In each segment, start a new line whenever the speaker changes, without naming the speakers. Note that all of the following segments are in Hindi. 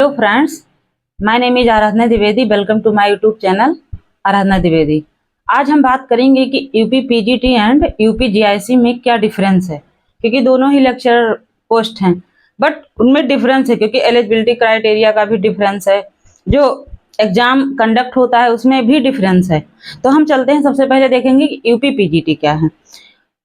Hello friends, my name is Aradhana Dwivedi. Welcome to my YouTube channel Aradhana Dwivedi. आज हम बात करेंगे कि UP PGT and UP GIC में क्या डिफरेंस है, क्योंकि दोनों ही लेक्चर पोस्ट हैं बट उनमें डिफरेंस है, क्योंकि एलिजिबिलिटी क्राइटेरिया का भी डिफरेंस है, जो एग्जाम कंडक्ट होता है उसमें भी डिफरेंस है। तो हम चलते हैं, सबसे पहले देखेंगे कि यूपी पीजीटी क्या है।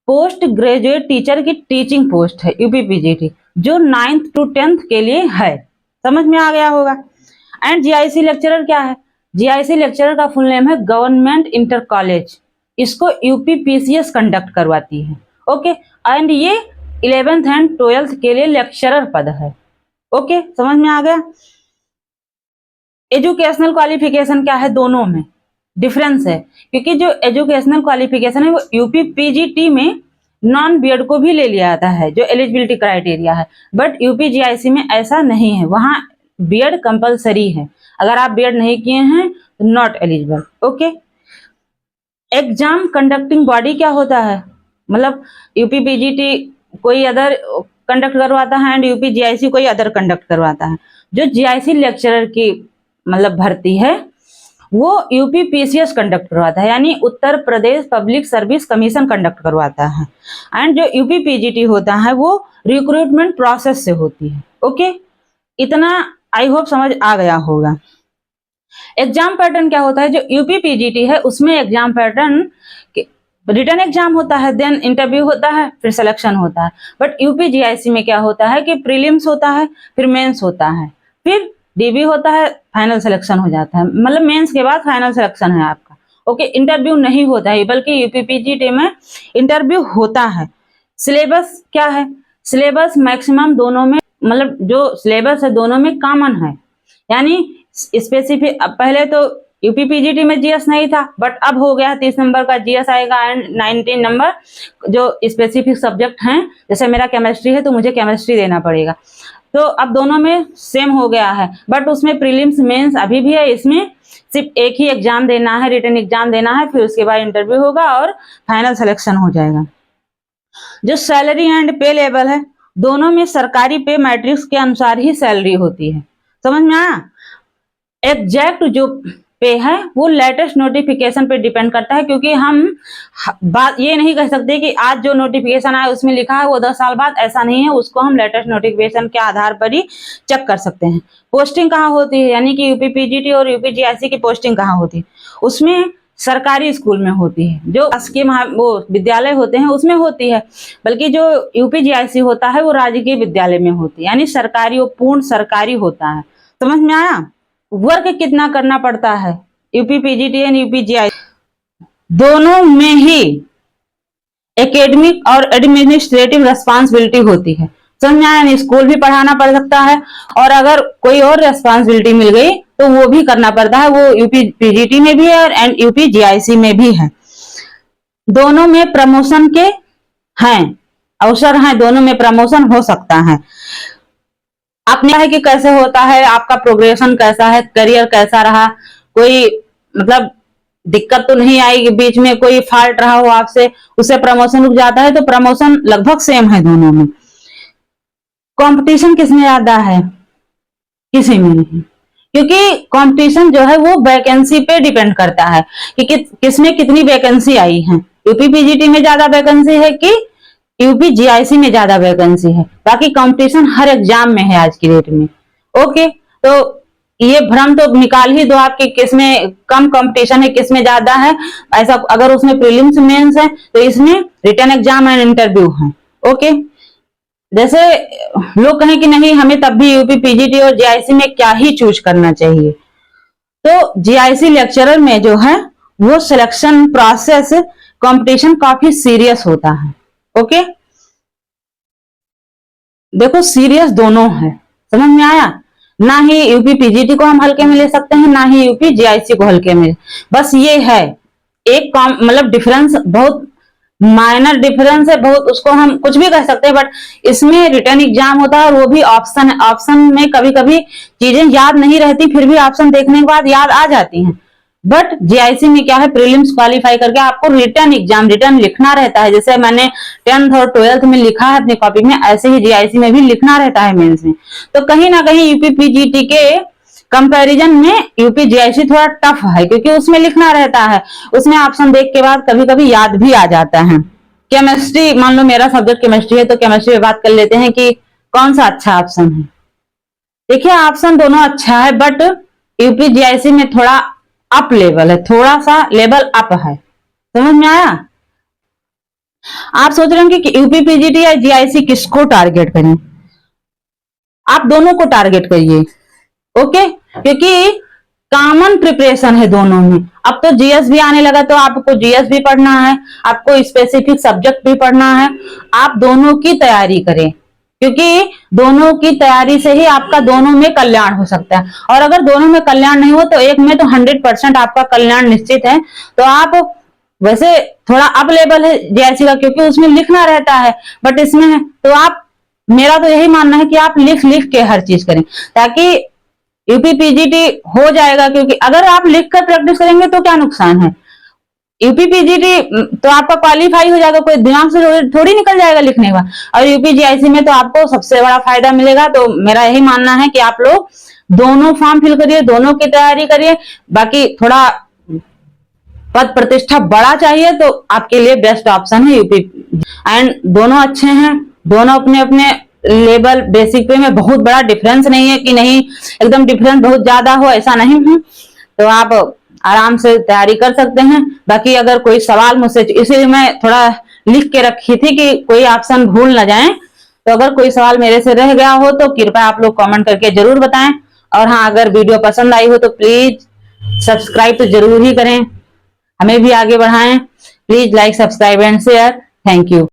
पोस्ट ग्रेजुएट टीचर की टीचिंग पोस्ट है यूपी पीजीटी, जो 9th to 10th के लिए है। समझ में आ गया होगा। एंड जीआईसी लेक्चरर क्या है? जीआईसी लेक्चरर का फुल नेम है गवर्नमेंट इंटर कॉलेज। इसको यूपी पीसीएस कंडक्ट करवाती है। ओके, एंड ये 11th एंड 12th के लिए लेक्चरर पद है। ओके, समझ में आ गया। एजुकेशनल क्वालिफिकेशन क्या है? दोनों में डिफरेंस है, क्योंकि जो एजुकेशनल क्वालिफिकेशन है वो यूपी पीजीटी में नॉन बीएड को भी ले लिया जाता है, जो एलिजिबिलिटी क्राइटेरिया है, बट यूपी जीआईसी में ऐसा नहीं है। वहां बीएड कंपलसरी है। अगर आप बीएड नहीं किए हैं तो not eligible. Okay, exam conducting body क्या होता है? मतलब यूपी पीजीटी कोई अदर कंडक्ट करवाता है एंड यूपी जीआईसी कोई अदर कंडक्ट करवाता है। जो जीआईसी लेक्चरर की मतलब भर्ती है वो यूपी पीसीएस कंडक्ट करवाता है, यानी Uttar Pradesh public service commission conduct करवाता है। एंड जो यूपी पीजीटी होता है वो रिक्रूटमेंट प्रोसेस से होती है। ओके, इतना आई होप समझ आ गया होगा। एग्जाम पैटर्न क्या होता है? जो यूपी पीजीटी है उसमें एग्जाम पैटर्न रिटन एग्जाम होता है, देन इंटरव्यू होता है, फिर सिलेक्शन होता है। बट यूपी जीआईसी में क्या होता है कि प्रीलिम्स होता है, फिर मेंस होता है, फिर डीबी होता है, फाइनल सिलेक्शन हो जाता है। मतलब मेंस के बाद फाइनल सिलेक्शन है आपका। ओके, इंटरव्यू नहीं होता है, बल्कि यूपी पीजीटी में इंटरव्यू होता है। सिलेबस क्या है? सिलेबस मैक्सिमम दोनों में, मतलब जो सिलेबस है दोनों में कॉमन है, यानी स्पेसिफिक। पहले तो यूपी पीजीटी में जीएस नहीं था, बट अब हो गया 30 नंबर का जीएस आएगा एंड 19 नंबर जो स्पेसिफिक सब्जेक्ट हैं। जैसे मेरा केमिस्ट्री है तो मुझे केमिस्ट्री देना पड़ेगा, तो अब दोनों में सेम हो गया है। बट उसमें प्रीलिम्स मेंस अभी भी है, इसमें सिर्फ एक ही एग्जाम देना है, रिटन एग्जाम देना है, फिर उसके बाद इंटरव्यू होगा और फाइनल सिलेक्शन हो जाएगा। जो सैलरी एंड पे लेवल है, दोनों में सरकारी पे मैट्रिक्स के अनुसार ही सैलरी होती है। समझ में आया? एग्जैक्ट जो पे है वो लेटेस्ट नोटिफिकेशन पे डिपेंड करता है, क्योंकि हम बात ये नहीं कह सकते कि आज जो नोटिफिकेशन आया उसमें लिखा है वो 10 साल बाद, ऐसा नहीं है। उसको हम लेटेस्ट नोटिफिकेशन के आधार पर ही चेक कर सकते हैं। पोस्टिंग कहाँ होती है, यानी कि यूपी पीजीटी और यूपी जीआईसी की पोस्टिंग कहाँ होती है? उसमें सरकारी स्कूल में होती है, जो शासकीय वो विद्यालय होते हैं उसमें होती है। बल्कि जो यूपी जीआईसी होता है वो राजकीय विद्यालय में होती है, यानी सरकारी, वो पूर्ण सरकारी होता है। समझ में आया? वर्क कितना करना पड़ता है UP PGT and UP GIC दोनों में ही एकेडमिक और एडमिनिस्ट्रेटिव रेस्पॉन्सिबिलिटी होती है। समझ में आया? स्कूल भी पढ़ाना पड़ सकता है, और अगर कोई और रेस्पॉन्सिबिलिटी मिल गई तो वो भी करना पड़ता है। वो यूपी पीजीटी में भी है और एंड यूपी जीआईसी में भी है। दोनों में प्रमोशन के हैं अवसर हैं, दोनों में प्रमोशन हो सकता है। आपने है कि कैसे होता है, आपका प्रोग्रेशन कैसा है, करियर कैसा रहा, कोई मतलब दिक्कत तो नहीं आई, बीच में कोई फॉल्ट रहा हो आपसे, उससे प्रमोशन रुक जाता है, तो प्रमोशन लगभग सेम है दोनों में। कंपटीशन किसमें ज्यादा है? किसी में नहीं, क्योंकि कंपटीशन जो है वो वैकेंसी पे डिपेंड करता है कि किसमें कितनी वैकेंसी आई है। यूपी पीजीटी में ज्यादा वैकेंसी है कि यूपी जीआईसी में ज्यादा वैकेंसी है। बाकी कंपटीशन हर एग्जाम में है आज की डेट में। ओके, तो ये भ्रम तो निकाल ही दो आप कि किसमें कम कंपटीशन है, किसमें ज्यादा है। ऐसा अगर उसमें प्रीलिम्स मेंस है तो इसमें रिटन एग्जाम एंड इंटरव्यू है। ओके, जैसे लोग कहें कि नहीं हमें तब भी यूपी पीजीटी और जीआईसी में क्या ही चूज करना चाहिए, तो जीआईसी लेक्चरर में जो है वो सिलेक्शन प्रोसेस, कंपटीशन काफी सीरियस होता है। ओके, देखो सीरियस दोनों है। समझ में आया? ना ही यूपी पीजीटी को हम हल्के में ले सकते हैं, ना ही यूपी जीआईसी को हल्के में। बस ये है एक मतलब डिफरेंस, बहुत माइनर डिफरेंस है, बहुत उसको हम कुछ भी कह सकते हैं। बट इसमें रिटर्न एग्जाम होता है और वो भी ऑप्शन है। ऑप्शन में कभी कभी चीजें याद नहीं रहती, फिर भी ऑप्शन देखने के बाद याद आ जाती हैं। बट जीआईसी में क्या है, प्रीलिम्स क्वालिफाई करके आपको रिटर्न एग्जाम रिटर्न लिखना रहता है। जैसे मैंने 10th और 12th में लिखा है अपनी कॉपी में, ऐसे ही जीआईसी में भी लिखना रहता है मेंस में। तो कहीं ना कहीं यूपीपीजीटी के कंपैरिजन में यूपी जीआईसी थोड़ा टफ है, क्योंकि उसमें लिखना रहता है, उसमें ऑप्शन देख के बाद कभी कभी याद भी आ जाता है। केमिस्ट्री, मान लो मेरा सब्जेक्ट केमिस्ट्री है, तो केमिस्ट्री में बात कर लेते हैं कि कौन सा अच्छा ऑप्शन है। देखिए ऑप्शन दोनों अच्छा है, बट यूपी जीआईसी में थोड़ा अप लेवल है, थोड़ा सा लेवल अप है। समझ में आया? आप सोच रहे होंगे कि यूपी पीजीटी या जीआईसी किसको टारगेट करें? आप दोनों को टारगेट करिए, ओके, क्योंकि कॉमन प्रिपरेशन है दोनों में। अब तो जीएस भी आने लगा, तो आपको जीएस भी पढ़ना है, आपको स्पेसिफिक सब्जेक्ट भी पढ़ना है। आप दोनों की तैयारी करें, क्योंकि दोनों की तैयारी से ही आपका दोनों में कल्याण हो सकता है। और अगर दोनों में कल्याण नहीं हो तो एक में तो 100% आपका कल्याण निश्चित है। तो आप वैसे थोड़ा अप लेवल है जीआईसी का, क्योंकि उसमें लिखना रहता है, बट इसमें है तो आप, मेरा तो यही मानना है कि आप लिख लिख के हर चीज करें, ताकि यूपी पीजीटी हो जाएगा। क्योंकि अगर आप लिख कर प्रैक्टिस करेंगे तो क्या नुकसान है, यूपी पीजीटी तो आपका क्वालिफाई हो जाएगा, कोई दिमाग से थोड़ी निकल जाएगा लिखने का। और यूपी जीआईसी में तो आपको सबसे बड़ा फायदा मिलेगा। तो मेरा यही मानना है कि आप लोग दोनों फॉर्म फिल करिए, दोनों की तैयारी करिए। बाकी थोड़ा पद प्रतिष्ठा बड़ा चाहिए तो आपके लिए बेस्ट ऑप्शन है यूपी। एंड दोनों अच्छे हैं, दोनों अपने अपने लेवल बेसिक पे में बहुत बड़ा डिफरेंस नहीं है कि नहीं एकदम डिफरेंस बहुत ज्यादा हो, ऐसा नहीं है। तो आप आराम से तैयारी कर सकते हैं। बाकी अगर कोई सवाल मुझसे, इसीलिए मैं थोड़ा लिख के रखी थी कि कोई ऑप्शन भूल ना जाए। तो अगर कोई सवाल मेरे से रह गया हो तो कृपया आप लोग कमेंट करके जरूर बताएं। और हाँ, अगर वीडियो पसंद आई हो तो प्लीज सब्सक्राइब तो जरूर ही करें, हमें भी आगे बढ़ाएं। Please like, subscribe and share. Thank you.